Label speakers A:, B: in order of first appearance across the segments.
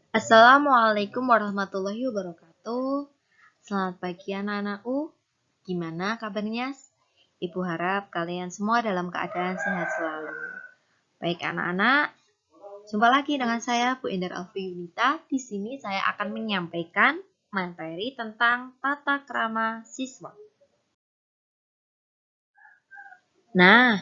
A: Assalamualaikum warahmatullahi wabarakatuh. Selamat pagi anak-anakku. Gimana kabarnya? Ibu harap kalian semua dalam keadaan sehat selalu. Baik anak-anak, jumpa lagi dengan saya Bu Indar Alfi Yunita. Di sini saya akan menyampaikan materi tentang tata krama siswa. Nah,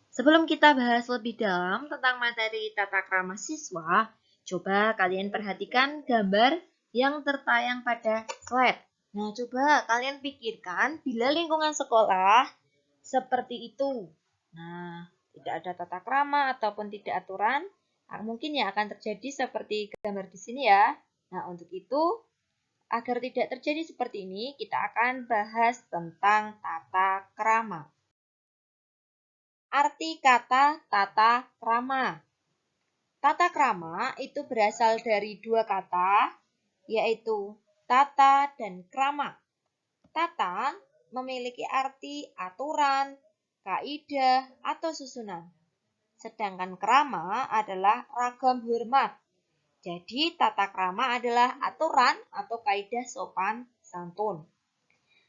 A: sebelum kita bahas lebih dalam tentang materi tata krama siswa, coba kalian perhatikan gambar yang tertayang pada slide. Nah, coba kalian pikirkan bila lingkungan sekolah seperti itu. Nah, tidak ada tata krama ataupun tidak aturan, mungkin yang akan terjadi seperti gambar di sini ya. Nah, untuk itu, agar tidak terjadi seperti ini, kita akan bahas tentang tata krama. Arti kata tata krama. Tata krama itu berasal dari dua kata, yaitu tata dan krama. Tata memiliki arti aturan, kaidah, atau susunan. Sedangkan krama adalah ragam hormat. Jadi tata krama adalah aturan atau kaidah sopan santun.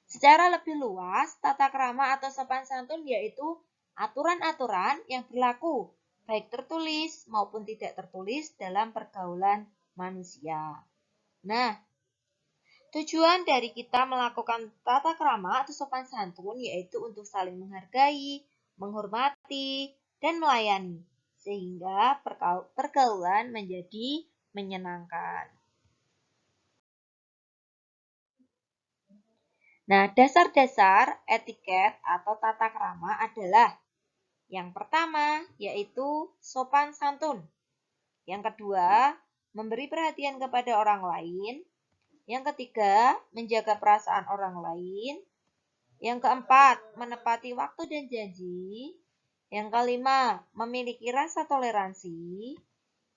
A: Secara lebih luas, tata krama atau sopan santun yaitu aturan-aturan yang berlaku, baik tertulis maupun tidak tertulis dalam pergaulan manusia. Nah, tujuan dari kita melakukan tata krama atau sopan santun yaitu untuk saling menghargai, menghormati, dan melayani, sehingga pergaulan menjadi menyenangkan. Nah, dasar-dasar etiket atau tata krama adalah yang pertama, yaitu sopan santun. Yang kedua, memberi perhatian kepada orang lain. Yang ketiga, menjaga perasaan orang lain. Yang keempat, menepati waktu dan janji. Yang kelima, memiliki rasa toleransi.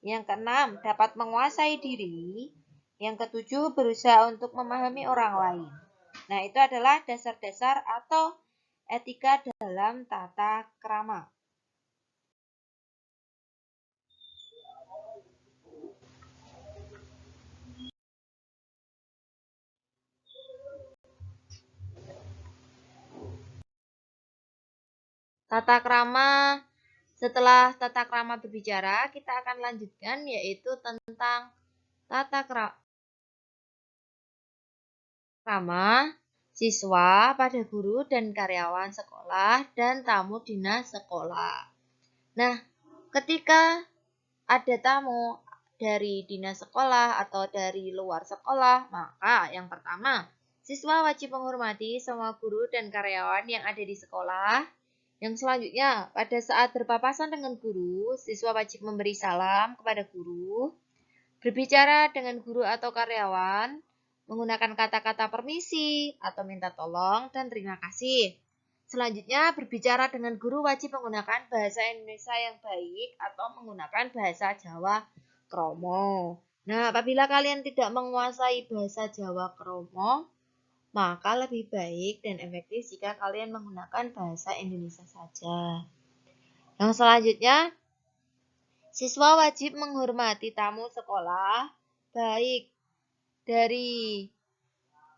A: Yang keenam, dapat menguasai diri. Yang ketujuh, berusaha untuk memahami orang lain. Nah, itu adalah dasar-dasar atau etika dalam tata krama. Tata krama, setelah tata krama berbicara, kita akan lanjutkan yaitu tentang tata krama siswa pada guru dan karyawan sekolah dan tamu dinas sekolah. Nah, ketika ada tamu dari dinas sekolah atau dari luar sekolah, maka yang pertama, siswa wajib menghormati semua guru dan karyawan yang ada di sekolah. Yang selanjutnya, pada saat berpapasan dengan guru, siswa wajib memberi salam kepada guru, berbicara dengan guru atau karyawan, menggunakan kata-kata permisi atau minta tolong dan terima kasih. Selanjutnya, berbicara dengan guru wajib menggunakan bahasa Indonesia yang baik atau menggunakan bahasa Jawa Kromo. Nah, apabila kalian tidak menguasai bahasa Jawa Kromo, maka lebih baik dan efektif jika kalian menggunakan bahasa Indonesia saja. Yang selanjutnya, siswa wajib menghormati tamu sekolah, baik dari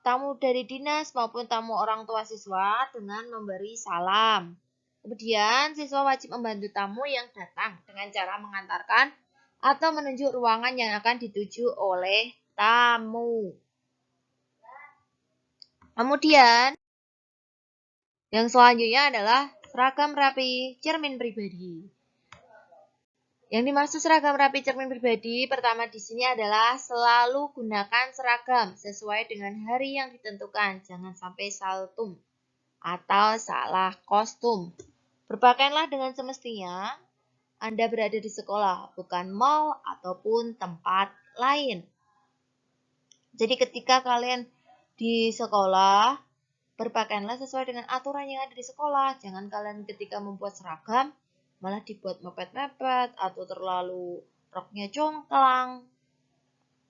A: tamu dari dinas maupun tamu orang tua siswa dengan memberi salam. Kemudian, siswa wajib membantu tamu yang datang dengan cara mengantarkan atau menunjuk ruangan yang akan dituju oleh tamu. Kemudian, yang selanjutnya adalah seragam rapi cermin pribadi. Yang dimaksud seragam rapi cermin pribadi pertama di sini adalah selalu gunakan seragam sesuai dengan hari yang ditentukan. Jangan sampai saltum atau salah kostum. Berpakaianlah dengan semestinya. Anda berada di sekolah, bukan mall ataupun tempat lain. Jadi ketika kalian di sekolah, berpakaianlah sesuai dengan aturan yang ada di sekolah. Jangan kalian ketika membuat seragam, malah dibuat mepet-mepet atau terlalu roknya jomplang.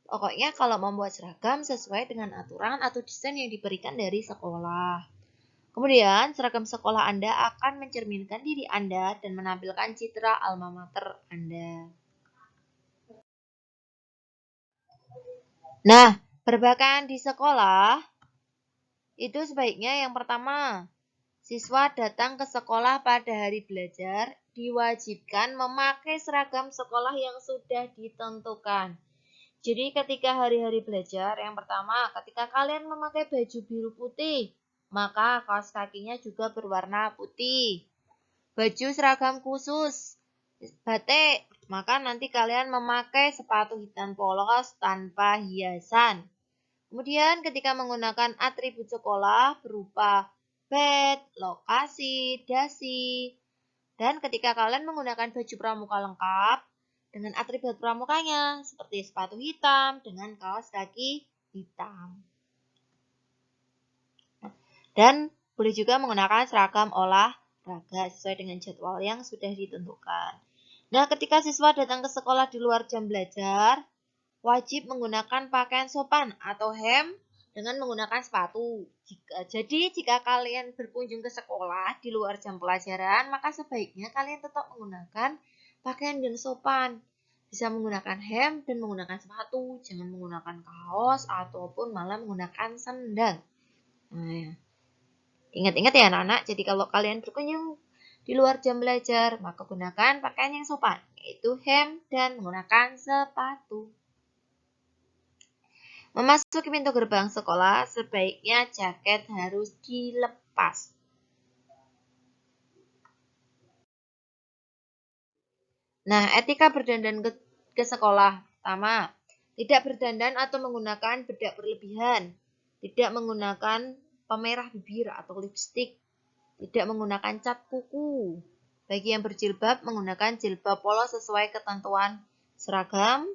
A: Pokoknya kalau membuat seragam sesuai dengan aturan atau desain yang diberikan dari sekolah. Kemudian, seragam sekolah Anda akan mencerminkan diri Anda dan menampilkan citra alma mater Anda. Nah, berpakaian di sekolah itu sebaiknya yang pertama, siswa datang ke sekolah pada hari belajar diwajibkan memakai seragam sekolah yang sudah ditentukan. Jadi ketika hari-hari belajar, yang pertama, ketika kalian memakai baju biru putih, maka kaos kakinya juga berwarna putih. Baju seragam khusus, batik, maka nanti kalian memakai sepatu hitam polos tanpa hiasan. Kemudian ketika menggunakan atribut sekolah berupa bed, lokasi, dasi, dan ketika kalian menggunakan baju pramuka lengkap dengan atribut pramukanya seperti sepatu hitam dengan kaos kaki hitam. Dan boleh juga menggunakan seragam olahraga sesuai dengan jadwal yang sudah ditentukan. Nah, ketika siswa datang ke sekolah di luar jam belajar, wajib menggunakan pakaian sopan atau hem dengan menggunakan sepatu. Jadi jika kalian berkunjung ke sekolah di luar jam pelajaran, maka sebaiknya kalian tetap menggunakan pakaian yang sopan. Bisa menggunakan hem dan menggunakan sepatu, jangan menggunakan kaos ataupun malah menggunakan sandal. Nah, ingat-ingat ya anak-anak, jadi kalau kalian berkunjung di luar jam belajar, maka gunakan pakaian yang sopan, yaitu hem dan menggunakan sepatu. Memasuki pintu gerbang sekolah, sebaiknya jaket harus dilepas. Nah, etika berdandan ke sekolah. Pertama, tidak berdandan atau menggunakan bedak berlebihan. Tidak menggunakan pemerah bibir atau lipstik. Tidak menggunakan cat kuku. Bagi yang berjilbab, menggunakan jilbab polos sesuai ketentuan seragam.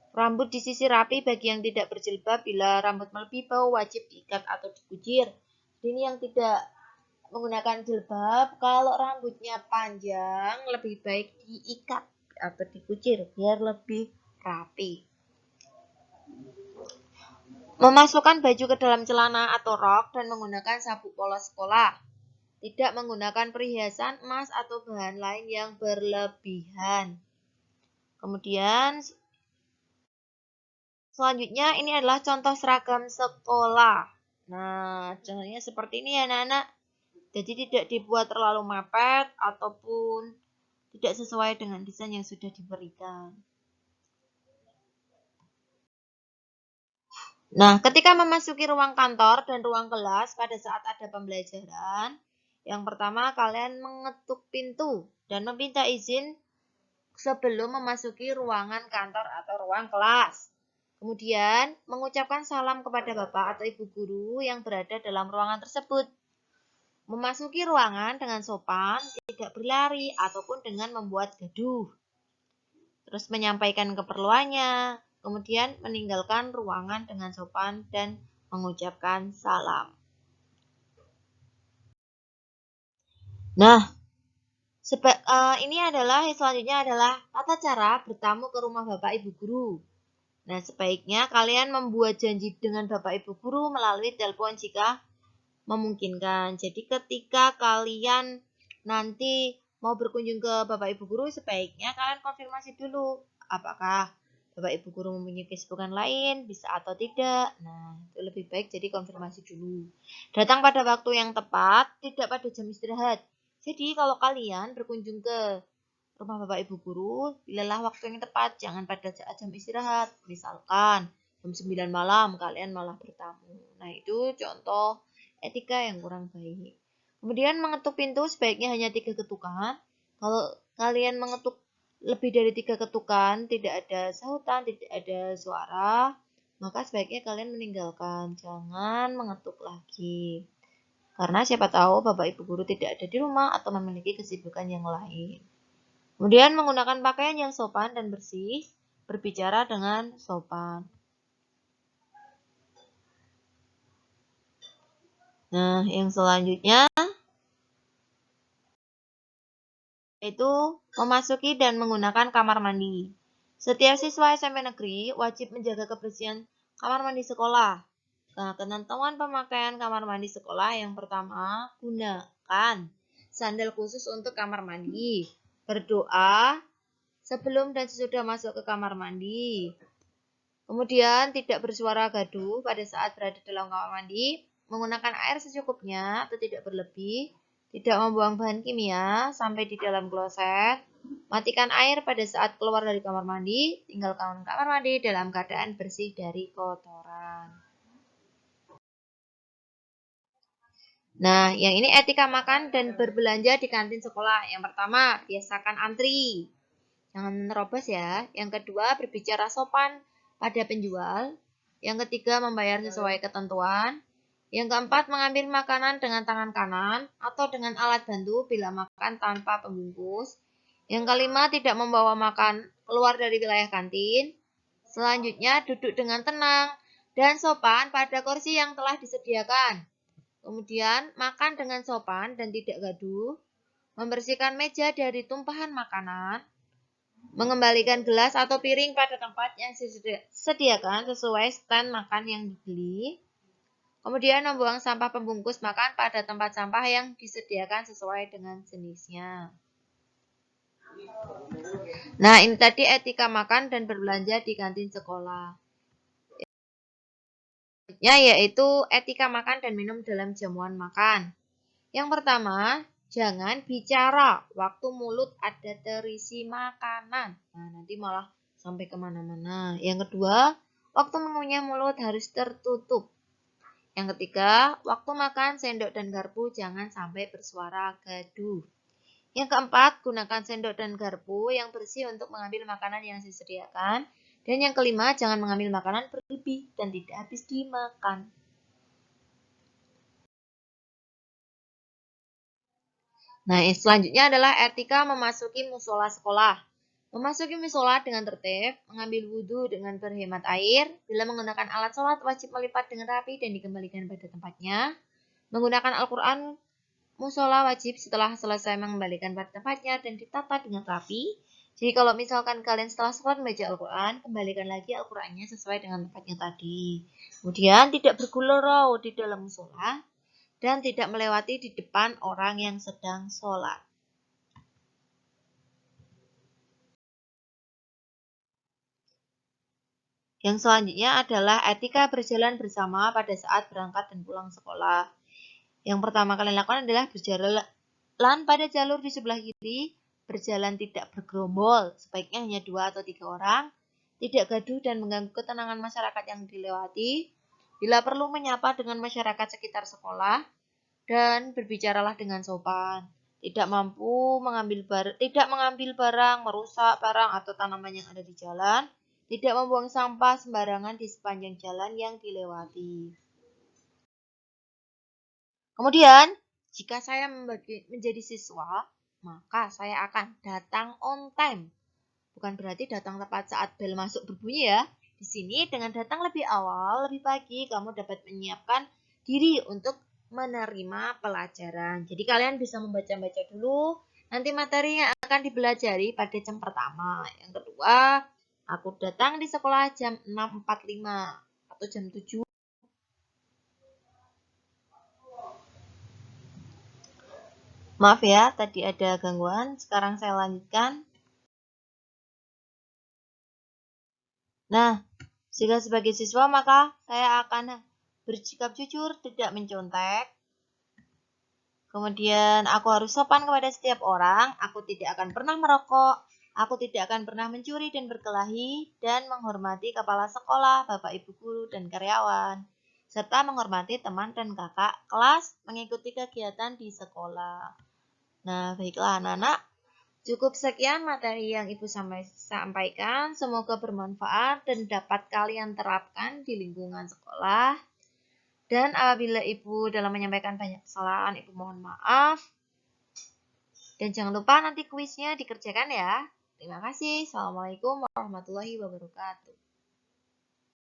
A: Rambut disisir rapi bagi yang tidak berjilbab. Bila rambut melebihi bahu, wajib diikat atau dikucir. Ini yang tidak menggunakan jilbab, kalau rambutnya panjang, lebih baik diikat atau dikucir biar lebih rapi. Memasukkan baju ke dalam celana atau rok dan menggunakan sabuk polos sekolah. Tidak menggunakan perhiasan emas atau bahan lain yang berlebihan. Kemudian selanjutnya ini adalah contoh seragam sekolah. Nah, contohnya seperti ini ya anak-anak. Jadi tidak dibuat terlalu mepet ataupun tidak sesuai dengan desain yang sudah diberikan. Nah, ketika memasuki ruang kantor dan ruang kelas pada saat ada pembelajaran, yang pertama kalian mengetuk pintu dan meminta izin sebelum memasuki ruangan kantor atau ruang kelas. Kemudian, mengucapkan salam kepada Bapak atau Ibu guru yang berada dalam ruangan tersebut. Memasuki ruangan dengan sopan, tidak berlari, ataupun dengan membuat gaduh. Terus menyampaikan keperluannya, kemudian meninggalkan ruangan dengan sopan dan mengucapkan salam. Nah, ini adalah selanjutnya adalah tata cara bertamu ke rumah Bapak Ibu guru. Nah, sebaiknya kalian membuat janji dengan Bapak Ibu guru melalui telepon jika memungkinkan. Jadi ketika kalian nanti mau berkunjung ke Bapak Ibu guru, sebaiknya kalian konfirmasi dulu apakah Bapak Ibu guru mempunyai kesibukan lain, bisa atau tidak. Nah, itu lebih baik jadi konfirmasi dulu. Datang pada waktu yang tepat, tidak pada jam istirahat. Jadi kalau kalian berkunjung ke rumah Bapak Ibu guru, pilihlah waktu yang tepat, jangan pada saat jam istirahat. Misalkan jam 9 malam kalian malah bertamu. Nah, itu contoh etika yang kurang baik. Kemudian mengetuk pintu sebaiknya hanya 3 ketukan. Kalau kalian mengetuk lebih dari 3 ketukan, tidak ada sahutan, tidak ada suara, maka sebaiknya kalian meninggalkan. Jangan mengetuk lagi. Karena siapa tahu Bapak Ibu guru tidak ada di rumah atau memiliki kesibukan yang lain. Kemudian menggunakan pakaian yang sopan dan bersih, berbicara dengan sopan. Nah, yang selanjutnya yaitu memasuki dan menggunakan kamar mandi. Setiap siswa SMP negeri wajib menjaga kebersihan kamar mandi sekolah. Nah, ketentuan pemakaian kamar mandi sekolah yang pertama, gunakan sandal khusus untuk kamar mandi. Berdoa sebelum dan sesudah masuk ke kamar mandi. Kemudian tidak bersuara gaduh pada saat berada dalam kamar mandi, menggunakan air secukupnya atau tidak berlebih, tidak membuang bahan kimia sampai di dalam kloset, matikan air pada saat keluar dari kamar mandi, tinggalkan kamar mandi dalam keadaan bersih dari kotoran. Nah, yang ini etika makan dan berbelanja di kantin sekolah. Yang pertama, biasakan antri. Jangan menerobos ya. Yang kedua, berbicara sopan pada penjual. Yang ketiga, membayar sesuai ketentuan. Yang keempat, mengambil makanan dengan tangan kanan atau dengan alat bantu bila makan tanpa pembungkus. Yang kelima, tidak membawa makan keluar dari wilayah kantin. Selanjutnya, duduk dengan tenang dan sopan pada kursi yang telah disediakan. Kemudian, makan dengan sopan dan tidak gaduh. Membersihkan meja dari tumpahan makanan. Mengembalikan gelas atau piring pada tempat yang disediakan sesuai stand makan yang dibeli. Kemudian membuang sampah pembungkus makan pada tempat sampah yang disediakan sesuai dengan jenisnya. Nah, ini tadi etika makan dan berbelanja di kantin sekolah. Yaitu etika makan dan minum dalam jamuan makan. Yang pertama, jangan bicara waktu mulut ada terisi makanan. Nah, nanti malah sampai kemana-mana. Yang kedua, waktu mengunyah mulut harus tertutup. Yang ketiga, waktu makan sendok dan garpu jangan sampai bersuara gaduh. Yang keempat, gunakan sendok dan garpu yang bersih untuk mengambil makanan yang disediakan. Dan yang kelima, jangan mengambil makanan berlebih dan tidak habis dimakan. Nah, selanjutnya adalah etika memasuki musola sekolah. Memasuki musola dengan tertib, mengambil wudhu dengan berhemat air, bila menggunakan alat sholat wajib melipat dengan rapi dan dikembalikan pada tempatnya. Menggunakan Al-Quran musola wajib setelah selesai mengembalikan pada tempatnya dan ditata dengan rapi. Jadi kalau misalkan kalian setelah sholat membaca Al-Quran, kembalikan lagi Al-Qurannya sesuai dengan tempatnya tadi. Kemudian tidak bergurau di dalam musola dan tidak melewati di depan orang yang sedang sholat. Yang selanjutnya adalah etika berjalan bersama pada saat berangkat dan pulang sekolah. Yang pertama kalian lakukan adalah berjalan pada jalur di sebelah kiri, berjalan tidak bergerombol, sebaiknya hanya 2 atau 3 orang, tidak gaduh dan mengganggu ketenangan masyarakat yang dilewati, bila perlu menyapa dengan masyarakat sekitar sekolah, dan berbicaralah dengan sopan. Tidak mengambil barang, merusak barang atau tanaman yang ada di jalan, tidak membuang sampah sembarangan di sepanjang jalan yang dilewati. Kemudian, jika saya menjadi siswa, maka saya akan datang on time. Bukan berarti datang tepat saat bel masuk berbunyi ya. Di sini dengan datang lebih awal, lebih pagi, kamu dapat menyiapkan diri untuk menerima pelajaran. Jadi kalian bisa membaca-baca dulu, nanti materi yang akan dipelajari pada jam pertama. Yang kedua, aku datang di sekolah jam 6.45 atau jam 7. Maaf ya, tadi ada gangguan. Sekarang saya lanjutkan. Nah, jika sebagai siswa maka saya akan bersikap jujur, tidak mencontek. Kemudian aku harus sopan kepada setiap orang. Aku tidak akan pernah merokok. Aku tidak akan pernah mencuri dan berkelahi. Dan menghormati kepala sekolah, bapak ibu guru, dan karyawan. Serta menghormati teman dan kakak kelas mengikuti kegiatan di sekolah. Nah, baiklah anak-anak. Cukup sekian materi yang Ibu sampaikan. Semoga bermanfaat dan dapat kalian terapkan di lingkungan sekolah. Dan apabila Ibu dalam menyampaikan banyak kesalahan, Ibu mohon maaf. Dan jangan lupa nanti kuisnya dikerjakan ya. Terima kasih. Assalamualaikum warahmatullahi wabarakatuh.